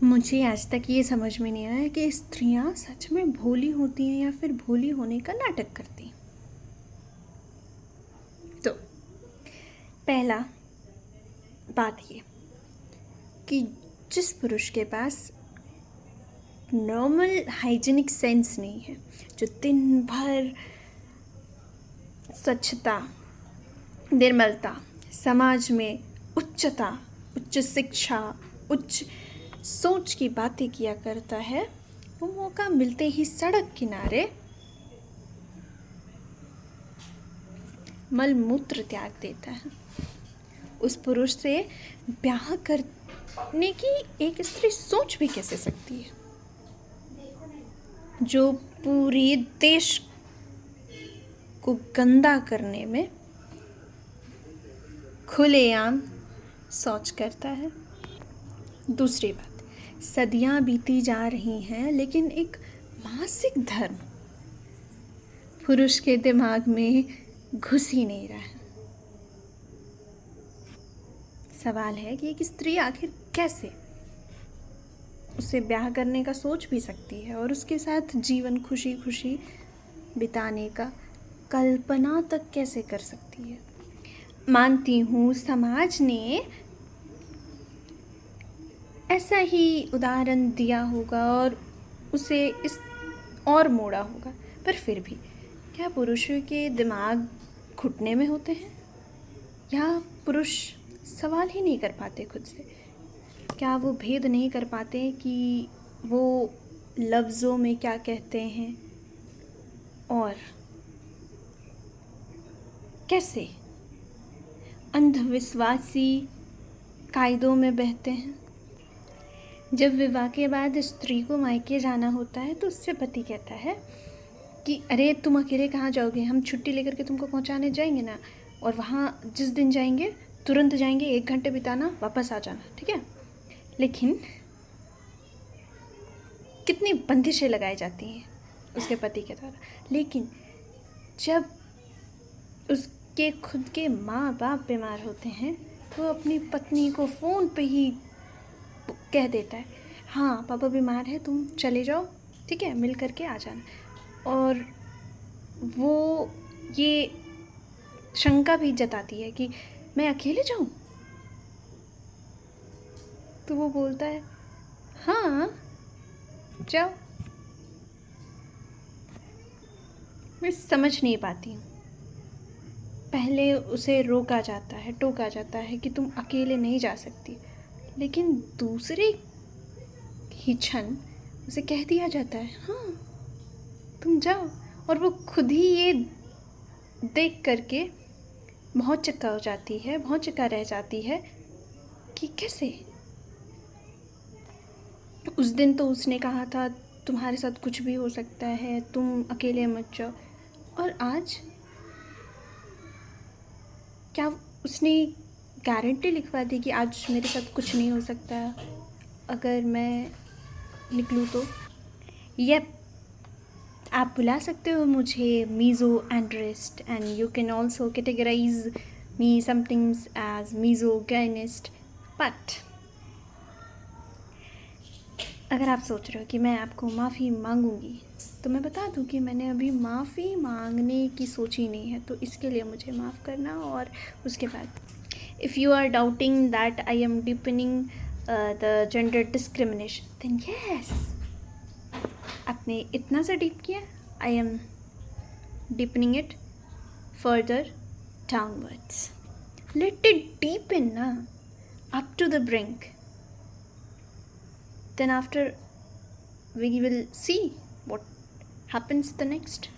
मुझे आज तक ये समझ में नहीं आया कि स्त्रियां सच में भोली होती हैं या फिर भोली होने का नाटक करती हैं। तो पहला बात ये कि जिस पुरुष के पास नॉर्मल हाइजीनिक सेंस नहीं है, जो दिन भर स्वच्छता, निर्मलता, समाज में उच्चता, उच्च शिक्षा, उच्च सोच की बातें किया करता है, वो मौका मिलते ही सड़क किनारे मलमूत्र त्याग देता है। उस पुरुष से ब्याह करने की एक स्त्री सोच भी कैसे सकती है, जो पूरे देश को गंदा करने में खुलेआम शौच करता है। दूसरी बात, सदियां बीती जा रही हैं लेकिन एक मासिक धर्म पुरुष के दिमाग में घुस ही नहीं रहा है। सवाल है कि एक स्त्री आखिर कैसे उसे ब्याह करने का सोच भी सकती है और उसके साथ जीवन खुशी खुशी बिताने का कल्पना तक कैसे कर सकती है। मानती हूँ समाज ने ऐसा ही उदाहरण दिया होगा और उसे इस और मोड़ा होगा, पर फिर भी क्या पुरुषों के दिमाग घुटने में होते हैं, या पुरुष सवाल ही नहीं कर पाते खुद से? क्या वो भेद नहीं कर पाते कि वो लफ्ज़ों में क्या कहते हैं और कैसे अंधविश्वासी कायदों में बहते हैं? जब विवाह के बाद स्त्री को मायके जाना होता है तो उससे पति कहता है कि अरे तुम अकेले कहाँ जाओगे, हम छुट्टी लेकर के तुमको पहुँचाने जाएंगे ना, और वहाँ जिस दिन जाएंगे तुरंत जाएंगे, 1 घंटे बिताना, वापस आ जाना, ठीक है। लेकिन कितनी बंदिशें लगाई जाती हैं उसके पति के द्वारा। लेकिन जब उसके खुद के माँ बाप बीमार होते हैं तो वो अपनी पत्नी को फ़ोन पे ही कह देता है, हाँ पापा बीमार है, तुम चले जाओ, ठीक है, मिल करके आ जाना। और वो ये शंका भी जताती है कि मैं अकेले जाऊँ? तो वो बोलता है हाँ जाओ। मैं समझ नहीं पाती हूँ। पहले उसे रोका जाता है, टोका जाता है कि तुम अकेले नहीं जा सकती, लेकिन दूसरे ही क्षण उसे कह दिया जाता है हाँ तुम जाओ। और वो खुद ही ये देख करके बहुत चक्का हो जाती है, बहुत चक्का रह जाती है कि कैसे। उस दिन तो उसने कहा था तुम्हारे साथ कुछ भी हो सकता है, तुम अकेले मत जाओ, और आज क्या उसने गारंटी लिखवा दी कि आज मेरे साथ कुछ नहीं हो सकता अगर मैं निकलूँ तो? यप, आप बुला सकते हो मुझे misandrist, and you can also categorise me somethings as misogynist. But अगर आप सोच रहे हो कि मैं आपको माफ़ी मांगूंगी, तो मैं बता दूं कि मैंने अभी माफ़ी मांगने की सोची नहीं है, तो इसके लिए मुझे माफ़ करना। और उसके बाद if you are doubting that I am deepening the gender discrimination, then yes, आपने इतना सा डीप किया, I am deepening it further downwards. Let it deepen ना, up to the brink. Then after we will see what happens the next.